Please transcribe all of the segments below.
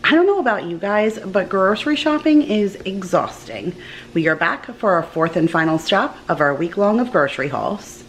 I don't know about you guys, but grocery shopping is exhausting. We are back for our fourth and final stop of our week-long of grocery hauls.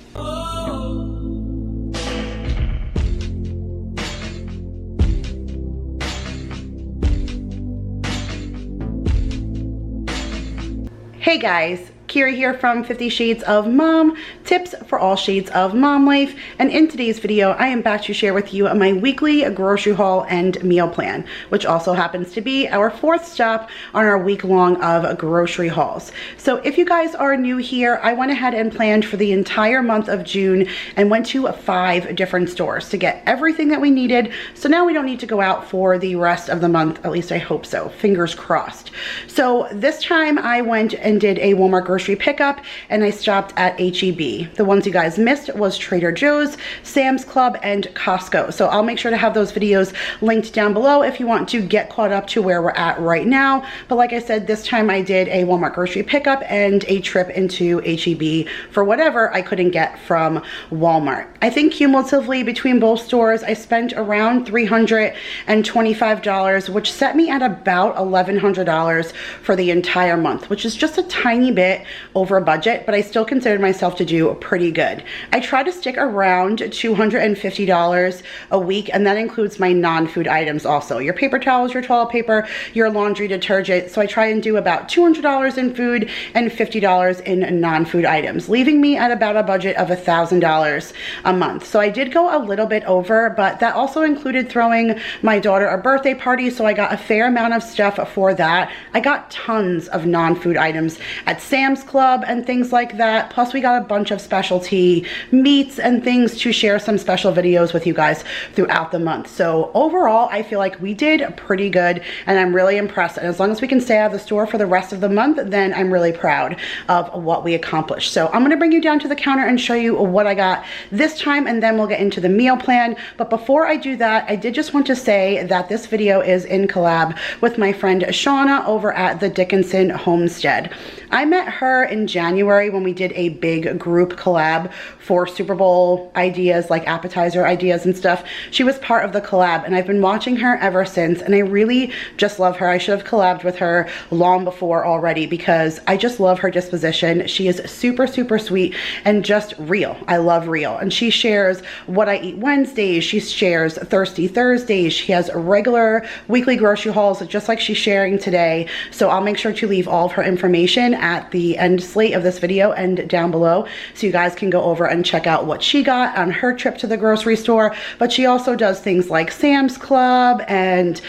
Hey guys, Kira here from 50 Shades of Mom, tips for all shades of mom life, and in today's video I am back to share with you my weekly grocery haul and meal plan, which also happens to be our fourth stop on our week-long of grocery hauls. So if you guys are new here, I went ahead and planned for the entire month of June and went to 5 different stores to get everything that we needed, so now we don't need to go out for the rest of the month, at least I hope so, fingers crossed. So this time I went and did a Walmart grocery pickup and I stopped at HEB. The ones you guys missed was Trader Joe's, Sam's Club, and Costco. So I'll make sure to have those videos linked down below if you want to get caught up to where we're at right now. But like I said, this time I did a Walmart grocery pickup and a trip into HEB for whatever I couldn't get from Walmart. I think cumulatively between both stores, I spent around $325, which set me at about $1,100 for the entire month, which is just a tiny bit over budget, but I still considered myself to do pretty good. I try to stick around $250 a week, and that includes my non-food items also. Your paper towels, your toilet paper, your laundry detergent. So I try and do about $200 in food and $50 in non-food items, leaving me at about a budget of $1,000 a month. So I did go a little bit over, but that also included throwing my daughter a birthday party, so I got a fair amount of stuff for that. I got tons of non-food items at Sam's Club and things like that. Plus we got a bunch of specialty meats and things to share some special videos with you guys throughout the month. So overall, I feel like we did pretty good and I'm really impressed. And as long as we can stay out of the store for the rest of the month, then I'm really proud of what we accomplished. So I'm gonna bring you down to the counter and show you what I got this time, and then we'll get into the meal plan. But before I do that, I did just want to say that this video is in collab with my friend Shauna over at the Dickinson Homestead. I met her in January when we did a big group collab for Super Bowl ideas, like appetizer ideas and stuff. She was part of the collab and I've been watching her ever since, and I really just love her. I should have collabed with her long before already because I just love her disposition. She is super, super sweet and just real. I love real. And she shares what I eat Wednesdays. She shares Thirsty Thursdays. She has regular weekly grocery hauls just like she's sharing today. So I'll make sure to leave all of her information at the end slate of this video and down below so you guys can go over and check out what she got on her trip to the grocery store. But she also does things like Sam's Club, and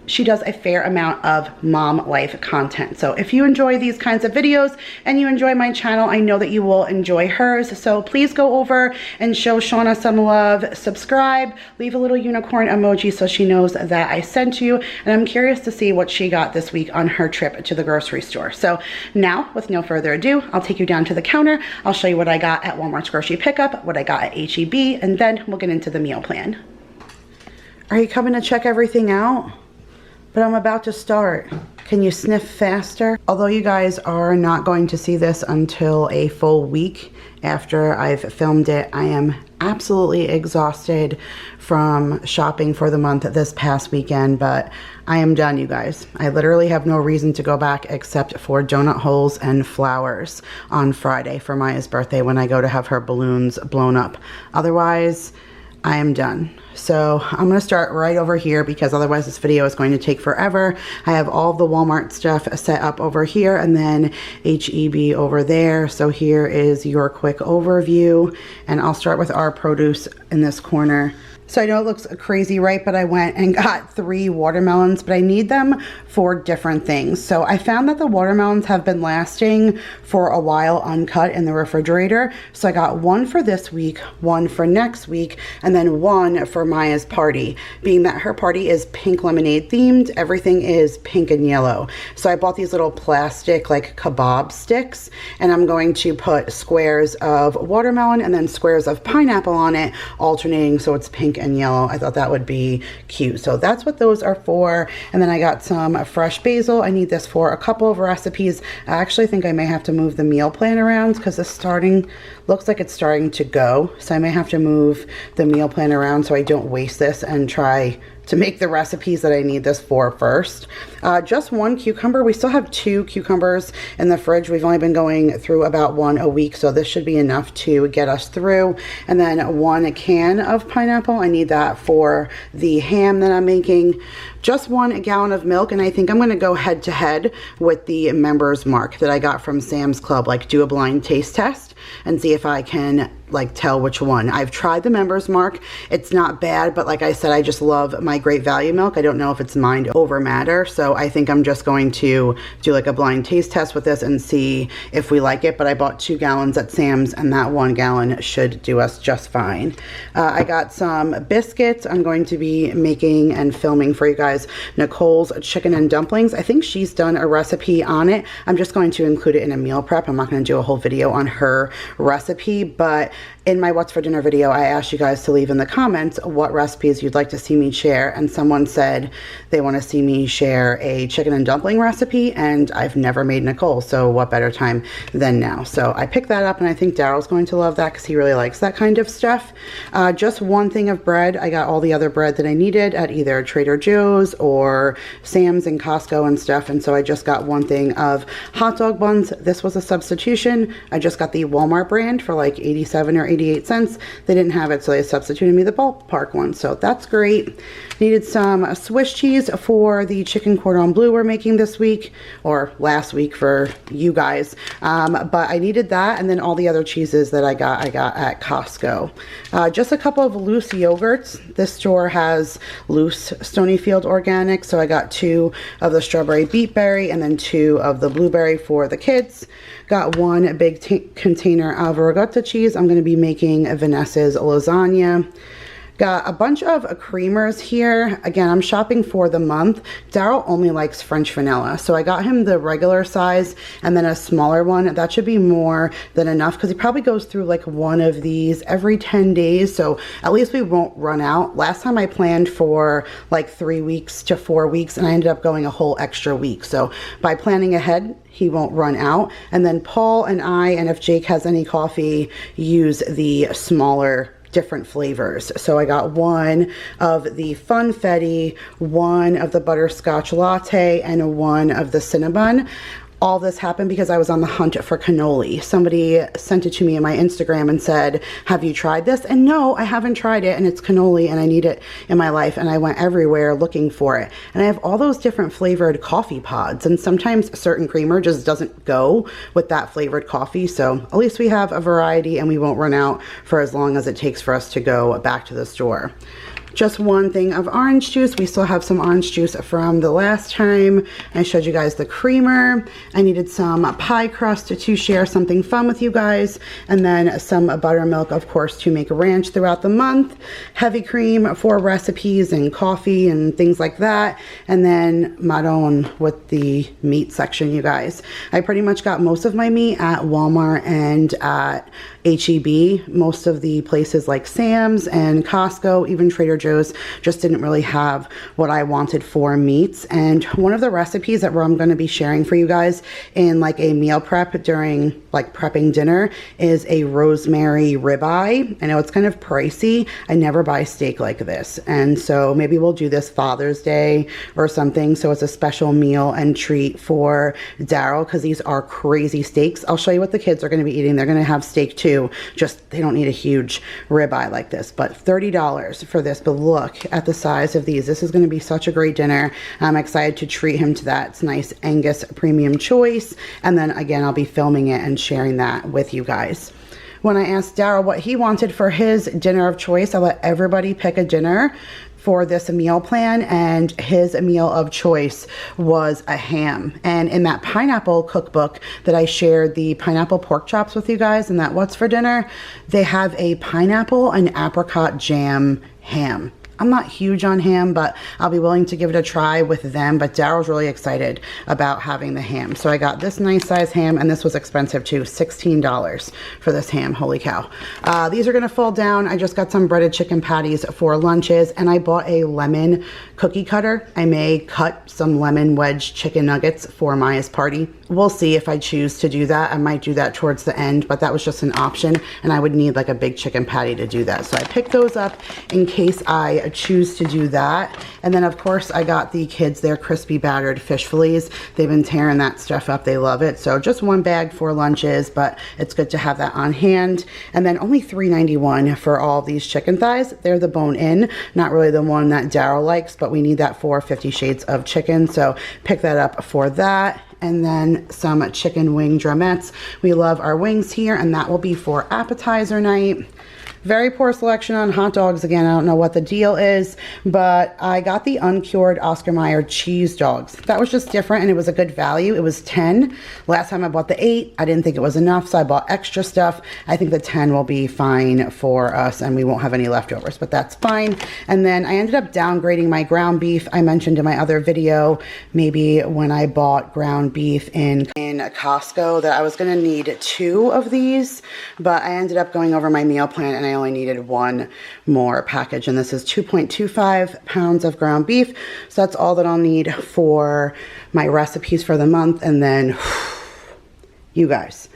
she does a fair amount of mom life content. So if you enjoy these kinds of videos and you enjoy my channel, I know that you will enjoy hers. So please go over and show Shauna some love, subscribe, leave a little unicorn emoji so she knows that I sent you. And I'm curious to see what she got this week on her trip to the grocery store. So now, with no further ado, I'll take you down to the counter. I'll show you what I got at Walmart's grocery pickup, what I got at HEB, and then we'll get into the meal plan. Are you coming to check everything out? But I'm about to start. Can you sniff faster? Although you guys are not going to see this until a full week after I've filmed it, I am absolutely exhausted from shopping for the month this past weekend, but I am done, you guys. I literally have no reason to go back except for donut holes and flowers on Friday for Maya's birthday when I go to have her balloons blown up. Otherwise, I am done. So I'm going to start right over here because otherwise this video is going to take forever. I have all of the Walmart stuff set up over here and then HEB over there. So here is your quick overview, and I'll start with our produce in this corner. So I know it looks crazy, right? But I went and got 3 watermelons, but I need them for different things. So I found that the watermelons have been lasting for a while uncut in the refrigerator. So I got 1 for this week, 1 for next week, and then 1 for Maya's party. Being that her party is pink lemonade themed, everything is pink and yellow. So I bought these little plastic like kebab sticks, and I'm going to put squares of watermelon and then squares of pineapple on it, alternating so it's pink and yellow. I thought that would be cute. So that's what those are for. And then I got some fresh basil. I need this for a couple of recipes. I actually think I may have to move the meal plan around because it's looks like it's starting to go. So I may have to move the meal plan around so I don't waste this and try to make the recipes that I need this for first. Just one cucumber. We still have 2 cucumbers in the fridge. We've only been going through about 1 a week, so this should be enough to get us through. And then 1 can of pineapple. I need that for the ham that I'm making. Just 1 gallon of milk, and I think I'm gonna go head to head with the Members Mark that I got from Sam's Club, like do a blind taste test and see if I can like tell which one. I've tried the Members Mark. It's not bad, but like I said, I just love my Great Value milk. I don't know if it's mind over matter, so I think I'm just going to do like a blind taste test with this and see if we like it. But I bought 2 gallons at Sam's, and that 1 gallon should do us just fine. I got some biscuits. I'm going to be making and filming for you guys Nicole's chicken and dumplings. I think she's done a recipe on it. I'm just going to include it in a meal prep. I'm not going to do a whole video on her recipe, but in my What's for Dinner video, I asked you guys to leave in the comments what recipes you'd like to see me share, and someone said they want to see me share a chicken and dumpling recipe, and I've never made Nicole, so what better time than now? So I picked that up, and I think Daryl's going to love that because he really likes that kind of stuff. Just 1 thing of bread. I got all the other bread that I needed at either Trader Joe's or Sam's and Costco and stuff, and so I just got 1 thing of hot dog buns. This was a substitution. I just got the Walmart brand for like 87 or 88 cents. They didn't have it, so they substituted me the ballpark one, so that's great. Needed some Swiss cheese for the chicken cordon bleu we're making this week, or last week for you guys, but I needed that, and then all the other cheeses that I got at Costco. Just a couple of loose yogurts. This store has loose Stonyfield organic, so I got 2 of the strawberry beetberry and then 2 of the blueberry for the kids. Got 1 big container of ricotta cheese. I'm going to be making Vanessa's lasagna. Got a bunch of creamers here. Again, I'm shopping for the month. Daryl only likes French vanilla, so I got him the regular size and then a smaller one. That should be more than enough because he probably goes through like 1 of these every 10 days, so at least we won't run out. Last time I planned for like 3 weeks to 4 weeks, and I ended up going a whole extra week. So by planning ahead, he won't run out. And then Paul and I, and if Jake has any coffee, use the smaller different flavors. So I got 1 of the Funfetti, 1 of the butterscotch latte, and 1 of the cinnamon. All this happened because I was on the hunt for cannoli. Somebody sent it to me in my Instagram and said, have you tried this? And no, I haven't tried it, and it's cannoli and I need it in my life, and I went everywhere looking for it. And I have all those different flavored coffee pods, and sometimes a certain creamer just doesn't go with that flavored coffee, so at least we have a variety and we won't run out for as long as it takes for us to go back to the store. Just 1 thing of orange juice. We still have some orange juice from the last time I showed you guys the creamer. I needed some pie crust to share something fun with you guys, and then some buttermilk, of course, to make ranch throughout the month. Heavy cream for recipes and coffee and things like that, and then Maron with the meat section, you guys. I pretty much got most of my meat at Walmart and at HEB. Most of the places like Sam's and Costco, even Trader Joe's, just didn't really have what I wanted for meats. And one of the recipes that I'm going to be sharing for you guys in like a meal prep during like prepping dinner is a rosemary ribeye. I know it's kind of pricey. I never buy steak like this, and so maybe we'll do this Father's Day or something, so it's a special meal and treat for Daryl, because these are crazy steaks. I'll show you what the kids are going to be eating. They're going to have steak too, just they don't need a huge ribeye like this. But $30 for this, but look at the size of these. This is going to be such a great dinner. I'm excited to treat him to that. It's nice Angus premium choice, and then again I'll be filming it and sharing that with you guys. When I asked Daryl what he wanted for his dinner of choice, I let everybody pick a dinner for this meal plan, and his meal of choice was a ham. And in that pineapple cookbook that I shared the pineapple pork chops with you guys, and that What's for Dinner, they have a pineapple and apricot jam ham. I'm not huge on ham, but I'll be willing to give it a try with them. But Daryl's really excited about having the ham. So I got this nice size ham, and this was expensive too, $16 for this ham. Holy cow. These are going to fall down. I just got some breaded chicken patties for lunches, and I bought a lemon cookie cutter. I may cut some lemon wedge chicken nuggets for Maya's party. We'll see if I choose to do that. I might do that towards the end, but that was just an option, and I would need like a big chicken patty to do that. So I picked those up in case I I choose to do that. And then of course I got the kids their crispy battered fish fillets. They've been tearing that stuff up. They love it. So just one bag for lunches, but it's good to have that on hand. And then only $3.91 for all these chicken thighs. They're the bone in, not really the one that Daryl likes, but we need that for 50 Shades of Chicken. So pick that up for that. And then some chicken wing drumettes. We love our wings here, and that will be for appetizer night. Very poor selection on hot dogs. Again, I don't know what the deal is, but I got the uncured Oscar Mayer cheese dogs. That was just different, and it was a good value. It was 10. Last time I bought the 8, I didn't think it was enough, so I bought extra stuff. I think the 10 will be fine for us, and we won't have any leftovers, but that's fine. And then I ended up downgrading my ground beef. I mentioned in my other video, maybe when I bought ground beef in Costco, that I was gonna need 2 of these, but I ended up going over my meal plan, and I only needed 1 more package, and this is 2.25 pounds of ground beef. So that's all that I'll need for my recipes for the month. And then you guys,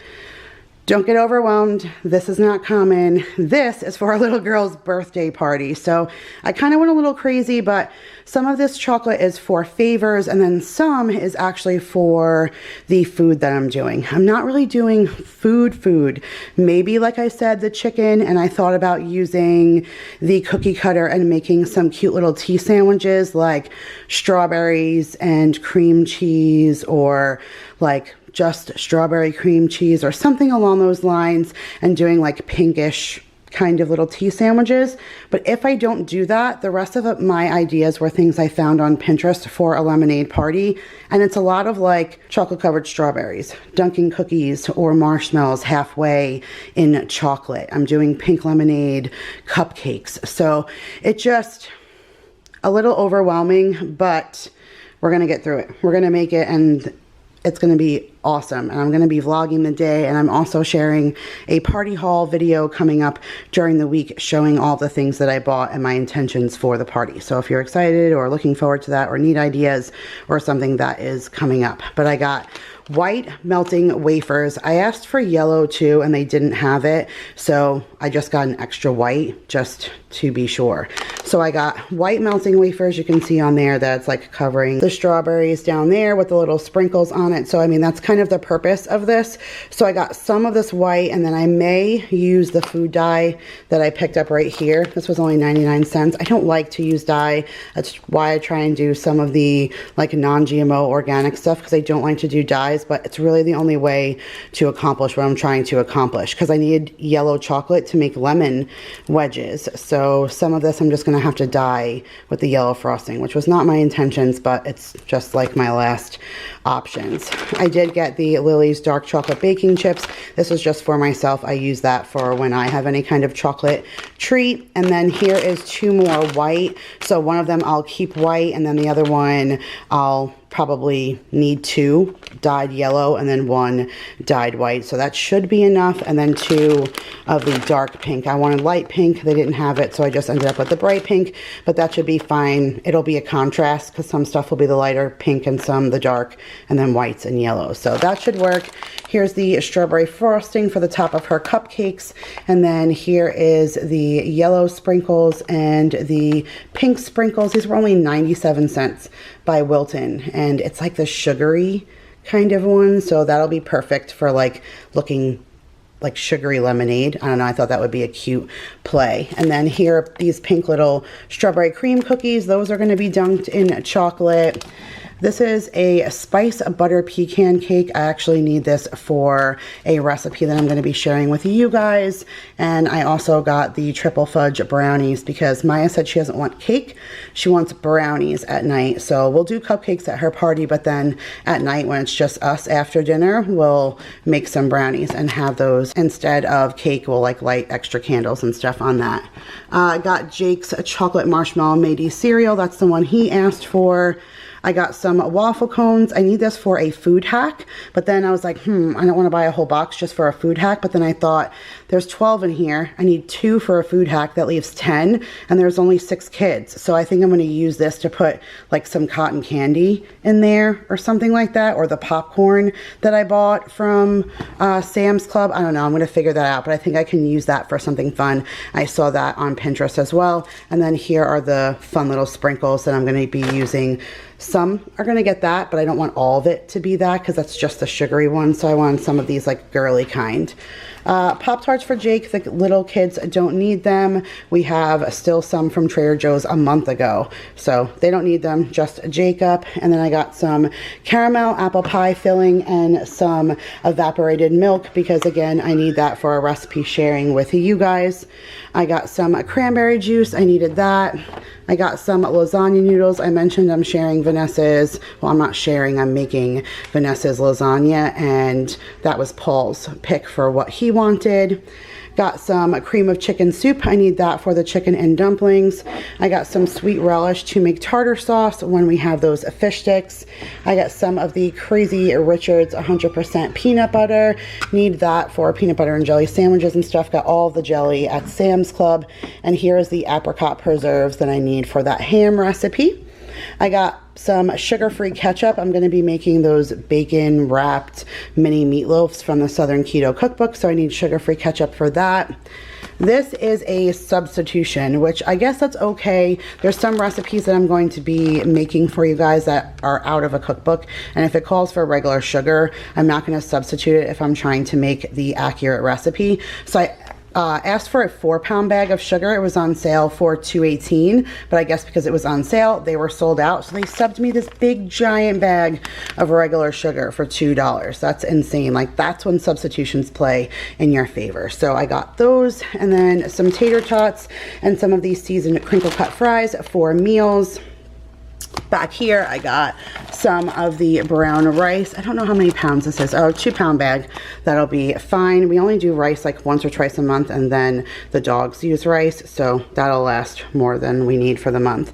don't get overwhelmed. This is not common. This is for our little girl's birthday party. So I kind of went a little crazy, but some of this chocolate is for favors, and then some is actually for the food that I'm doing. I'm not really doing food. Maybe, like I said, the chicken, and I thought about using the cookie cutter and making some cute little tea sandwiches like strawberries and cream cheese, or like just strawberry cream cheese or something along those lines, and doing like pinkish kind of little tea sandwiches. But if I don't do that, the rest of my ideas were things I found on Pinterest for a lemonade party, and it's a lot of like chocolate covered strawberries, dunking cookies or marshmallows halfway in chocolate. I'm doing pink lemonade cupcakes, so it just a little overwhelming, but we're gonna get through it. We're gonna make it, and it's going to be awesome. And I'm going to be vlogging the day, and I'm also sharing a party haul video coming up during the week showing all the things that I bought and my intentions for the party. So if you're excited or looking forward to that or need ideas or something, that is coming up. But I got white melting wafers. I asked for yellow too, and they didn't have it, so I just got an extra white just to be sure. So I got white melting wafers. You can see on there that it's like covering the strawberries down there with the little sprinkles on it. So I mean, that's kind of the purpose of this. So I got some of this white, and then I may use the food dye that I picked up right here. This was only 99 cents. I don't like to use dye. That's why I try and do some of the like non-GMO organic stuff, because I don't like to do dyes, but it's really the only way to accomplish what I'm trying to accomplish, because I need yellow chocolate to make lemon wedges. So some of this I'm just gonna have to dye with the yellow frosting, which was not my intentions, but it's just like my last options. I did get the Lily's dark chocolate baking chips. This is just for myself. I use that for when I have any kind of chocolate treat. And then here is 2 more white. So one of them I'll keep white, and then the other one I'll probably need 2 dyed yellow and then 1 dyed white. So that should be enough. And then 2 of the dark pink. I wanted light pink. They didn't have it, so I just ended up with the bright pink, but that should be fine. It'll be a contrast, because some stuff will be the lighter pink and some the dark, and then whites and yellows. So that should work. Here's the strawberry frosting for the top of her cupcakes. And then here is the yellow sprinkles and the pink sprinkles. These were only 97 cents by Wilton, and it's like the sugary kind of one, so that'll be perfect for like looking like sugary lemonade. I don't know, I thought that would be a cute play. And then here, these pink little strawberry cream cookies, those are going to be dunked in chocolate. This is a spice butter pecan cake. I actually need this for a recipe that I'm going to be sharing with you guys. And I also got the triple fudge brownies, because Maya said she doesn't want cake. She wants brownies at night. So we'll do cupcakes at her party, but then at night when it's just us after dinner, we'll make some brownies and have those instead of cake. We'll like light extra candles and stuff on that. I got Jake's chocolate marshmallow Mayday cereal. That's the one he asked for. I got some waffle cones. I need this for a food hack, but then I was like, I don't want to buy a whole box just for a food hack. But then I thought There's 12 in here. I need 2 for a food hack. That leaves 10, and there's only 6 kids. So I think I'm going to use this to put like some cotton candy in there or something like that, or the popcorn that I bought from Sam's Club. I don't know. I'm going to figure that out, but I think I can use that for something fun. I saw that on Pinterest as well. And then here are the fun little sprinkles that I'm going to be using. Some are going to get that, but I don't want all of it to be that because that's just the sugary one. So I want some of these like girly kind. Pop-Tarts for Jake. The little kids don't need them. We have still some from Trader Joe's a month ago, so they don't need them, just Jacob. And then I got some caramel apple pie filling and some evaporated milk because, again, I need that for a recipe sharing with you guys. I got some cranberry juice. I needed that. I got some lasagna noodles. I mentioned I'm sharing Vanessa's, well, I'm not sharing, I'm making Vanessa's lasagna, and that was Paul's pick for what he wanted. Got some cream of chicken soup. I need that for the chicken and dumplings. I got some sweet relish to make tartar sauce when we have those fish sticks. I got some of the Crazy Richard's 100% peanut butter. Need that for peanut butter and jelly sandwiches and stuff. Got all the jelly at Sam's Club. And here is the apricot preserves that I need for that ham recipe. I got some sugar-free ketchup. I'm going to be making those bacon wrapped mini meatloafs from the Southern Keto Cookbook, so I need sugar-free ketchup for that. This is a substitution, which I guess that's okay. There's some recipes that I'm going to be making for you guys that are out of a cookbook, and if it calls for regular sugar, I'm not going to substitute it if I'm trying to make the accurate recipe. So I asked for a 4-pound bag of sugar. It was on sale for $2.18, but I guess because it was on sale, they were sold out. So they subbed me this big giant bag of regular sugar for $2. That's insane. Like, that's when substitutions play in your favor. So I got those, and then some tater tots and some of these seasoned crinkle cut fries for meals. Back here, I got some of the brown rice. I don't know how many pounds this is. Oh, 2-pound bag. That'll be fine. We only do rice like once or twice a month, and then the dogs use rice, so that'll last more than we need for the month.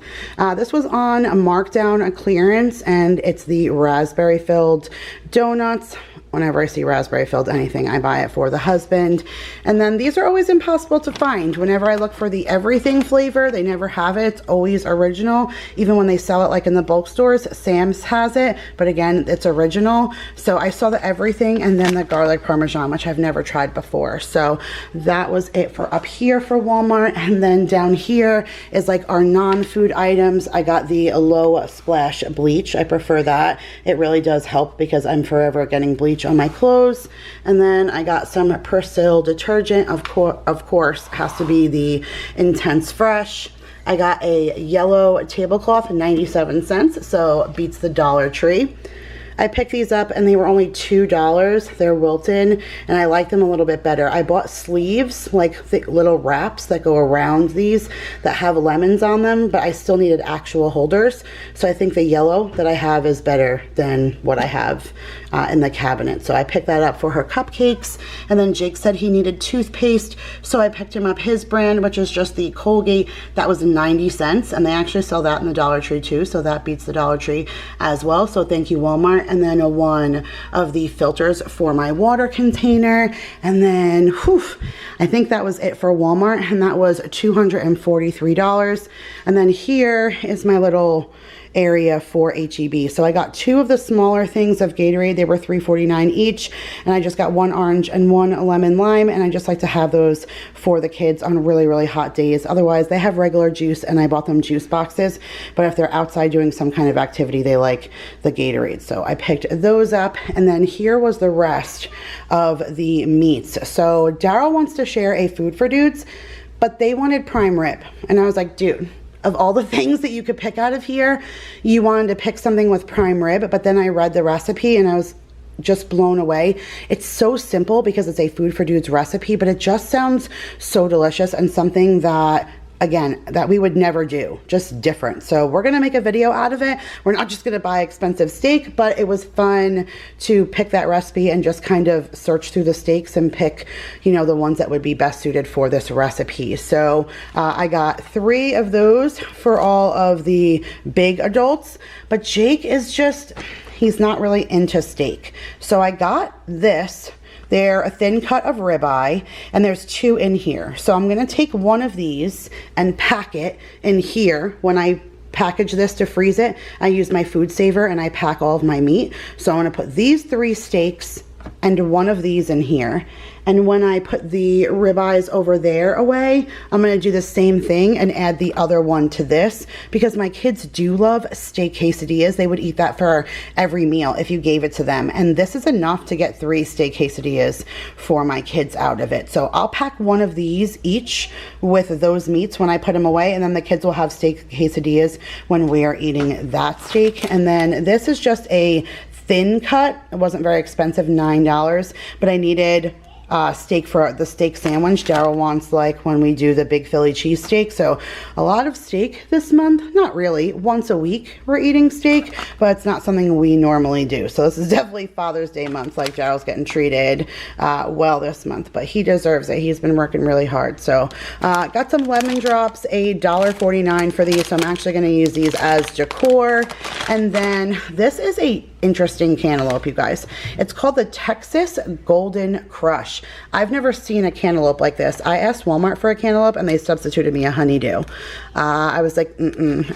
This was on a markdown clearance, and it's the raspberry filled donuts. Whenever I see raspberry filled anything, I buy it for the husband. And then these are always impossible to find. Whenever I look for the everything flavor, they never have it. It's always original. Even when they sell it like in the bulk stores, Sam's has it, but again, it's original. So I saw the everything and then the garlic parmesan, which I've never tried before. So that was it for up here for Walmart. And then down here is like our non-food items. I got the low splash bleach. I prefer that. It really does help because I'm forever getting bleach on my clothes. And then I got some Persil detergent. Of course, has to be the Intense Fresh. I got a yellow tablecloth, 97 cents, so beats the Dollar Tree. I picked these up and they were only $2. They're Wilton and I like them a little bit better. I bought sleeves, like the little wraps that go around these that have lemons on them, but I still needed actual holders. So I think the yellow that I have is better than what I have in the cabinet. So I picked that up for her cupcakes. And then Jake said he needed toothpaste, so I picked him up his brand, which is just the Colgate. That was 90 cents, and they actually sell that in the Dollar Tree too, so that beats the Dollar Tree as well. So thank you, Walmart. And then one of the filters for my water container. And then, I think that was it for Walmart, and that was $243. And then here is my little area for HEB. So I got 2 of the smaller things of Gatorade. They were $3.49 each, and I just got 1 orange and 1 lemon lime, and I just like to have those for the kids on really, really hot days. Otherwise, they have regular juice, and I bought them juice boxes, but if they're outside doing some kind of activity, they like the Gatorade. So I picked those up, and then here was the rest of the meats. So Daryl wants to share a food for dudes, but they wanted prime rib, and I was like, dude, of all the things that you could pick out of here, you wanted to pick something with prime rib. But then I read the recipe and I was just blown away. It's so simple because it's a food for dudes recipe, but it just sounds so delicious and something that, again, that we would never do, just different. So we're gonna make a video out of it. We're not just gonna buy expensive steak, but it was fun to pick that recipe and just kind of search through the steaks and pick, you know, the ones that would be best suited for this recipe. So I got 3 of those for all of the big adults, but Jake is just, he's not really into steak. So I got this. They're a thin cut of ribeye, and there's 2 in here. So I'm gonna take one of these and pack it in here. When I package this to freeze it, I use my food saver and I pack all of my meat. So I'm gonna put these 3 steaks and one of these in here. And when I put the ribeyes over there away, I'm gonna do the same thing and add the other one to this, because my kids do love steak quesadillas. They would eat that for every meal if you gave it to them. And this is enough to get 3 steak quesadillas for my kids out of it. So I'll pack one of these each with those meats when I put them away, and then the kids will have steak quesadillas when we are eating that steak. And then this is just a thin cut. It wasn't very expensive, $9, but I needed steak for the steak sandwich. Daryl wants, like, when we do the big Philly cheesesteak. So a lot of steak this month. Not really. Once a week we're eating steak, but it's not something we normally do. So this is definitely Father's Day month. Like, Daryl's getting treated well this month, but he deserves it. He's been working really hard. So got some lemon drops, $1.49 for these. So I'm actually going to use these as decor. And then this is a interesting cantaloupe, you guys. It's called the Texas Golden Crush. I've never seen a cantaloupe like this. I asked Walmart for a cantaloupe and they substituted me a honeydew. I was like,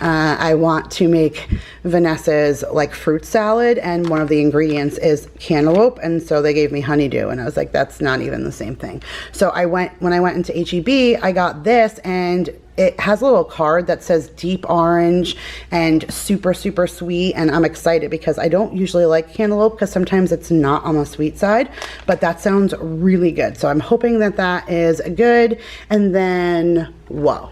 I want to make Vanessa's like fruit salad, and one of the ingredients is cantaloupe, and so they gave me honeydew, and I was like, that's not even the same thing. So when I went into HEB, I got this, and it has a little card that says deep orange and super, super sweet. And I'm excited because I don't usually like cantaloupe because sometimes it's not on the sweet side, but that sounds really good. So I'm hoping that that is good. And then, whoa,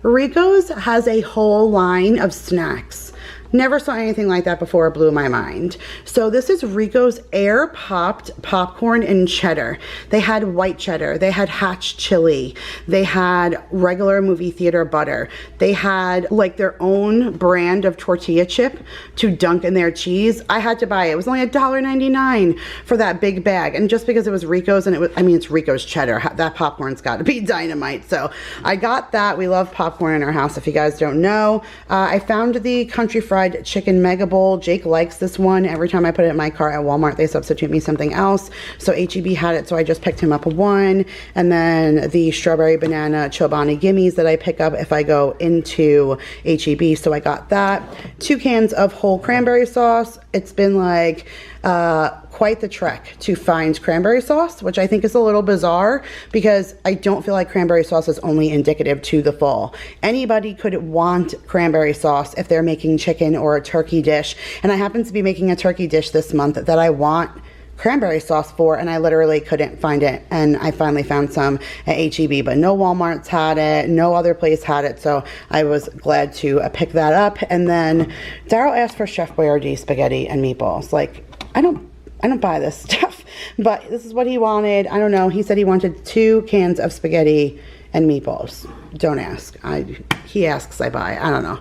Rico's has a whole line of snacks. Never saw anything like that before. It blew my mind. So this is Rico's air popped popcorn and cheddar. They had white cheddar. They had hatch chili. They had regular movie theater butter. They had like their own brand of tortilla chip to dunk in their cheese. I had to buy it. It was only $1.99 for that big bag. And just because it was Rico's, and it was, I mean, it's Rico's cheddar. That popcorn's got to be dynamite. So I got that. We love popcorn in our house, if you guys don't know. I found the country fried chicken mega bowl. Jake likes this one. Every time I put it in my cart at Walmart, they substitute me something else. So HEB had it, so I just picked him up one. And then the strawberry banana Chobani gimmies that I pick up if I go into HEB. So I got that. 2 cans of whole cranberry sauce. It's been like quite the trek to find cranberry sauce, which I think is a little bizarre because I don't feel like cranberry sauce is only indicative to the fall. Anybody could want cranberry sauce if they're making chicken or a turkey dish. And I happen to be making a turkey dish this month that I want cranberry sauce for, and I literally couldn't find it, and I finally found some at HEB, but no Walmart's had it, no other place had it, so I was glad to pick that up. And then Daryl asked for Chef Boyardee spaghetti and meatballs. Like, I don't buy this stuff, but this is what he wanted. I don't know. He said he wanted 2 cans of spaghetti and meatballs. Don't ask. He asks, I buy. I don't know.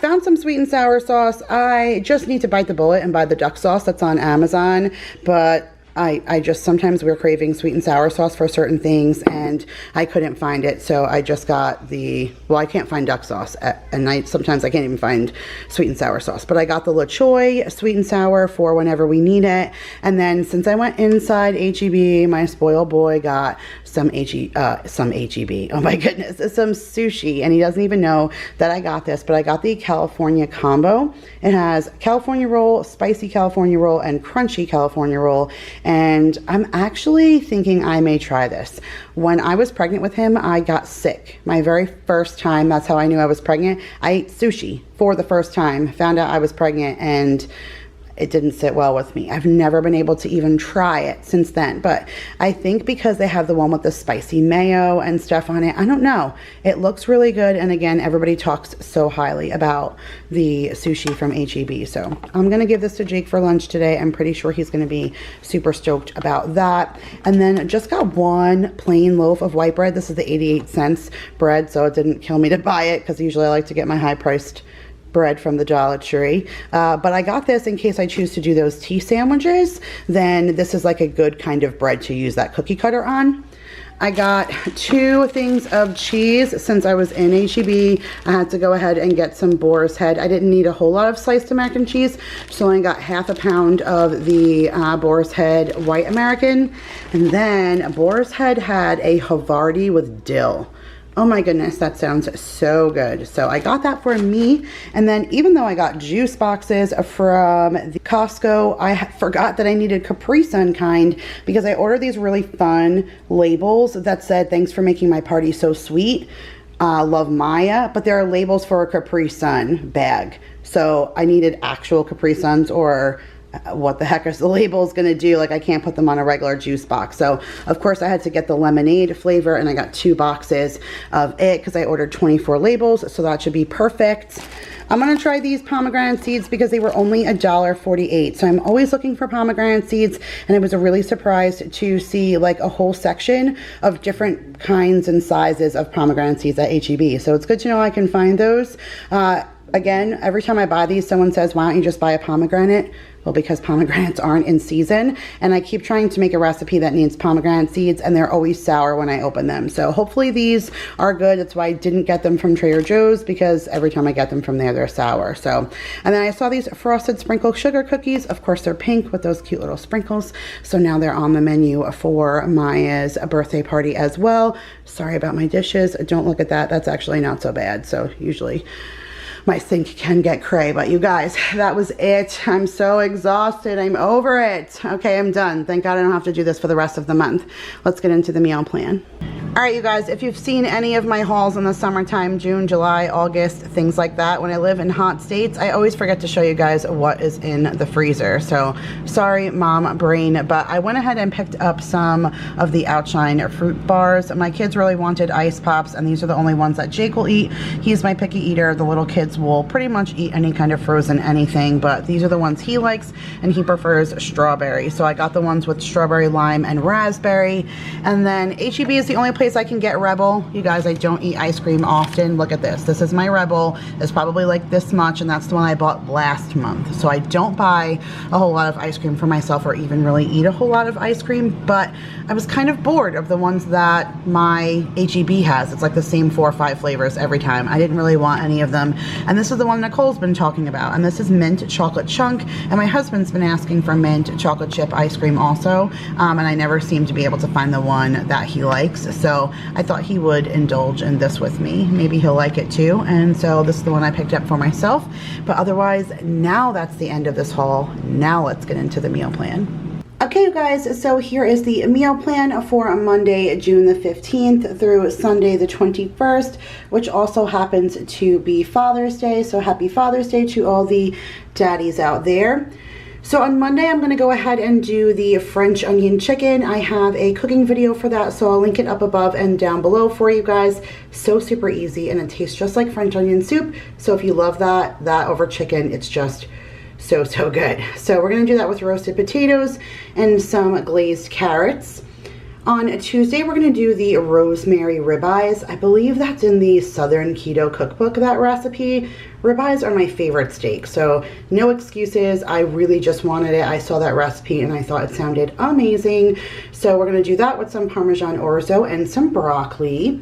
Found some sweet and sour sauce. I just need to bite the bullet and buy the duck sauce that's on Amazon, but I just, sometimes we're craving sweet and sour sauce for certain things, and I couldn't find it, so I just got well, I can't find duck sauce at night. Sometimes I can't even find sweet and sour sauce, but I got the La Choy sweet and sour for whenever we need it. And then since I went inside HEB, my spoiled boy got some HEB, oh my goodness, some sushi, and he doesn't even know that I got this, but I got the California combo. It has California roll, spicy California roll, and crunchy California roll. And I'm actually thinking I may try this. When I was pregnant with him, I got sick. My very first time, that's how I knew I was pregnant. I ate sushi for the first time, found out I was pregnant, and it didn't sit well with me. I've never been able to even try it since then. But I think because they have the one with the spicy mayo and stuff on it, I don't know. It looks really good. And again, everybody talks so highly about the sushi from HEB. So I'm going to give this to Jake for lunch today. I'm pretty sure he's going to be super stoked about that. And then just got one plain loaf of white bread. This is the 88 cents bread, so it didn't kill me to buy it because usually I like to get my high-priced bread from the Dollar Tree, but I got this in case I choose to do those tea sandwiches. Then this is like a good kind of bread to use that cookie cutter on. I got 2 things of cheese. Since I was in HEB, I had to go ahead and get some Boar's Head. I didn't need a whole lot of sliced American cheese, so I got half a pound of the Boar's Head White American. And then Boar's Head had a Havarti with dill. Oh my goodness, that sounds so good. So I got that for me. And then even though I got juice boxes from the Costco, I forgot that I needed Capri Sun kind, because I ordered these really fun labels that said, "Thanks for making my party so sweet. Love Maya." But there are labels for a Capri Sun bag. So I needed actual Capri Suns, or what the heck is the labels gonna do? Like, I can't put them on a regular juice box. So of course I had to get the lemonade flavor, and I got 2 boxes of it because I ordered 24 labels, so that should be perfect. I'm gonna try these pomegranate seeds because they were only $1.48. So I'm always looking for pomegranate seeds, and I was really surprised to see like a whole section of different kinds and sizes of pomegranate seeds at HEB. So it's good to know I can find those. Again, every time I buy these, someone says, "Why don't you just buy a pomegranate?" Well, because pomegranates aren't in season, and I keep trying to make a recipe that needs pomegranate seeds, and they're always sour when I open them. So hopefully these are good. That's why I didn't get them from Trader Joe's, because every time I get them from there, they're sour. So, and then I saw these frosted sprinkle sugar cookies. Of course, they're pink with those cute little sprinkles. So now they're on the menu for Maya's birthday party as well. Sorry about my dishes. Don't look at that. That's actually not so bad. So usually my sink can get cray, but you guys, that was it. I'm so exhausted. I'm over it. Okay, I'm done. Thank God I don't have to do this for the rest of the month. Let's get into the meal plan. All right, you guys, if you've seen any of my hauls in the summertime, June, July, August, things like that, when I live in hot states, I always forget to show you guys what is in the freezer. So sorry, mom brain, but I went ahead and picked up some of the Outshine fruit bars. My kids really wanted ice pops, and these are the only ones that Jake will eat. He's my picky eater. The little kids will pretty much eat any kind of frozen anything, but these are the ones he likes, and he prefers strawberry. So I got the ones with strawberry, lime, and raspberry. And then HEB is the only place I can get Rebel. You guys, I don't eat ice cream often. Look at this. This is my Rebel. It's probably like this much, and that's the one I bought last month. So I don't buy a whole lot of ice cream for myself, or even really eat a whole lot of ice cream, but I was kind of bored of the ones that my HEB has. It's like the same 4 or 5 flavors every time. I didn't really want any of them. And this is the one Nicole's been talking about, and this is mint chocolate chunk, and my husband's been asking for mint chocolate chip ice cream also, and I never seem to be able to find the one that he likes. So I thought he would indulge in this with me. Maybe he'll like it too. And so this is the one I picked up for myself. But otherwise, now that's the end of this haul. Now let's get into the meal plan. Okay, you guys, so here is the meal plan for Monday, June the 15th through Sunday the 21st, which also happens to be Father's Day. So happy Father's Day to all the daddies out there. So on Monday, I'm going to go ahead and do the French onion chicken. I have a cooking video for that, so I'll link it up above and down below for you guys. So super easy, and it tastes just like French onion soup. So if you love that over chicken, it's just so good. So we're going to do that with roasted potatoes and some glazed carrots. On Tuesday, we're going to do the rosemary ribeyes. I believe that's in the Southern Keto Cookbook, that recipe. Ribeyes are my favorite steak, so no excuses. I really just wanted it. I saw that recipe and I thought it sounded amazing. So we're going to do that with some Parmesan orzo and some broccoli.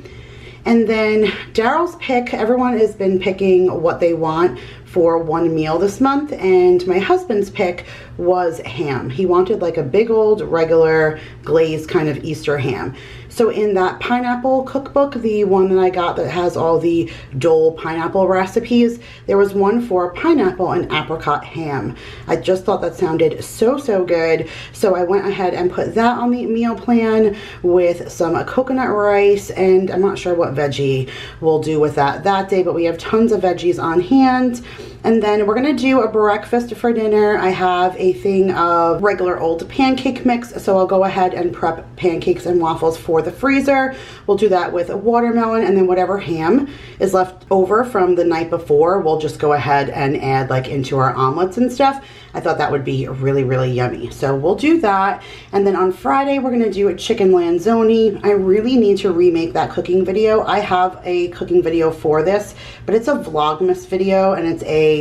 And then Daryl's pick, everyone has been picking what they want for one meal this month, and my husband's pick was ham. He wanted like a big old regular glazed kind of Easter ham. So in that pineapple cookbook, the one that I got that has all the Dole pineapple recipes, there was one for pineapple and apricot ham. I just thought that sounded so good. So I went ahead and put that on the meal plan with some coconut rice, and I'm not sure what veggie we'll do with that day, but we have tons of veggies on hand. And then we're gonna do a breakfast for dinner. I have a thing of regular old pancake mix, so I'll go ahead and prep pancakes and waffles for the freezer. We'll do that with a watermelon, and then whatever ham is left over from the night before, we'll just go ahead and add like into our omelets and stuff. I thought that would be really yummy. So we'll do that. And then on Friday, we're gonna do a chicken lanzoni. I really need to remake that cooking video. I have a cooking video for this, but it's a Vlogmas video, and it's a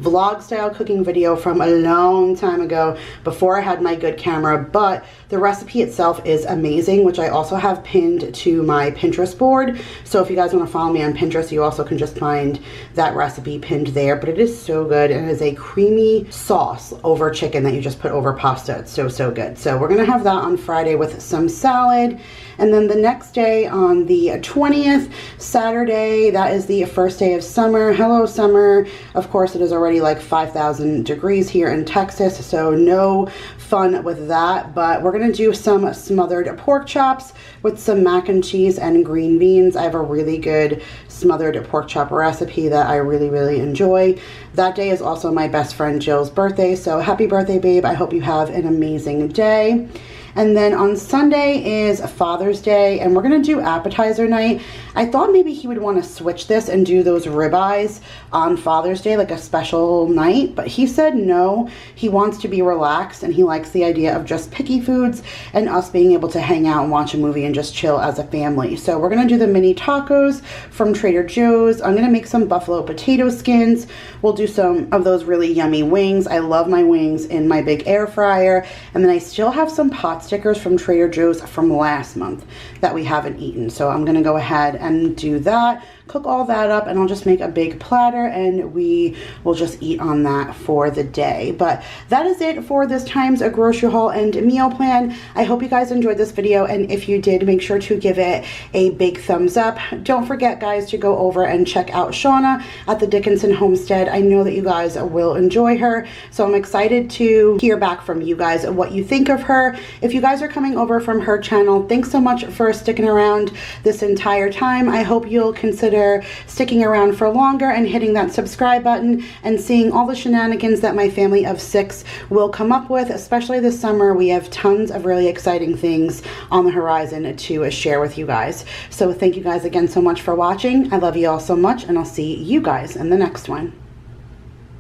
vlog style cooking video from a long time ago before I had my good camera, but the recipe itself is amazing, which I also have pinned to my Pinterest board. So if you guys want to follow me on Pinterest, you also can just find that recipe pinned there. But it is so good, and it is a creamy sauce over chicken that you just put over pasta. It's so, so good. So we're going to have that on Friday with some salad. And then the next day on the 20th, Saturday, that is the first day of summer. Hello, summer. Of course, it is already like 5,000 degrees here in Texas, so no fun with that. But we're going to do some smothered pork chops with some mac and cheese and green beans. I have a really good smothered pork chop recipe that I really, really enjoy. That day is also my best friend Jill's birthday, so happy birthday, babe. I hope you have an amazing day. And then on Sunday is Father's Day, and we're gonna do appetizer night. I thought maybe he would want to switch this and do those ribeyes on Father's Day, like a special night, but he said no. He wants to be relaxed, and he likes the idea of just picky foods and us being able to hang out and watch a movie and just chill as a family. So we're gonna do the mini tacos from Trader Joe's. I'm gonna make some buffalo potato skins. We'll do some of those really yummy wings. I love my wings in my big air fryer. And then I still have some pot stickers from Trader Joe's from last month that we haven't eaten. So I'm gonna go ahead and do that, cook all that up, and I'll just make a big platter and we will just eat on that for the day. But that is it for this time's a grocery haul and meal plan. I hope you guys enjoyed this video, and if you did, make sure to give it a big thumbs up. Don't forget, guys, to go over and check out Shauna at the Dickinson Homestead. I know that you guys will enjoy her, so I'm excited to hear back from you guys what you think of her. If you guys are coming over from her channel, thanks so much for sticking around this entire time. I hope you'll consider sticking around for longer and hitting that subscribe button and seeing all the shenanigans that my family of 6 will come up with, especially this summer. We have tons of really exciting things on the horizon to share with you guys. So thank you guys again so much for watching. I love you all so much, and I'll see you guys in the next one.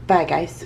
Bye, guys.